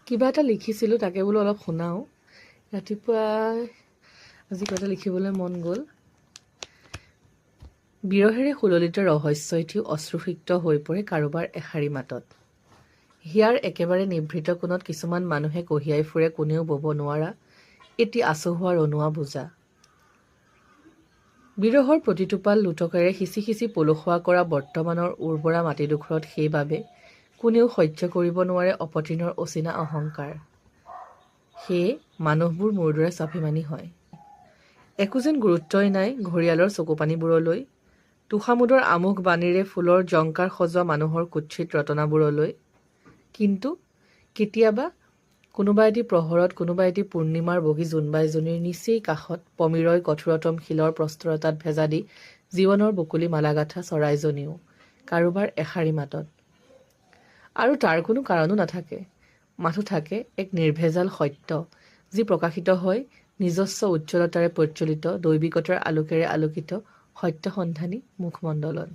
কিবা এটা লিখিছিলোঁ, তাকে বোলো অলপ শুনাওঁ। ৰাতিপুৱাই আজি কিবা এটা লিখিবলৈ মন গ'ল। বিৰহেৰে সুললিত ৰহস্য এটিও অশ্ৰুসিক্ত হৈ পৰে কাৰোবাৰ এষাৰি মাতত। হিয়াৰ একেবাৰে নিভৃত কোণত কিছুমান মানুহে কঢ়িয়াই ফুৰে কোনেও বব নোৱাৰা এটি আচহুৱা ৰনোৱা বোজা। বিৰহৰ প্ৰতিটোপাল লোটকেৰে সিঁচি সিঁচি পলসুৱা কৰা বৰ্তমানৰ উৰ্বৰা মাটিডোখৰত সেইবাবে কোনেও সহ্য কৰিব নোৱাৰে অপতৃণৰ অচিনা অহংকাৰ। সেয়ে মানুহবোৰ মোৰ দৰে স্বাভিমানী হয়। একো যেন গুৰুত্বই নাই ঘঁৰিয়ালৰ চকুপানীবোৰলৈ, তোষামোদৰ আমোঘ বাণীৰে ফুলৰ জংকাৰ সজোৱা মানুহৰ কুৎসিত ৰটনাবোৰলৈ। কিন্তু কেতিয়াবা কোনোবা এটি প্ৰহৰত, কোনোবা এটি পূৰ্ণিমাৰ বগী জোনবাইজনীৰ নিচেই কাষত পমিৰয় কঠোৰতম শিলৰ প্ৰস্তৰতাত ভেজা দি জীৱনৰ বকুলি মালাগাথা চৰাইজনীও কাৰোবাৰ এষাৰি মাতত। আৰু তাৰ কোনো কাৰণো নাথাকে, মাথো থাকে এক নিৰ্ভেজাল সত্য, যি প্ৰকাশিত হয় নিজস্ব উজ্জ্বলতাৰে প্ৰজ্বলিত, দৈবিকতাৰ আলোকেৰে আলোকিত সত্যসন্ধানী মুখমণ্ডলত।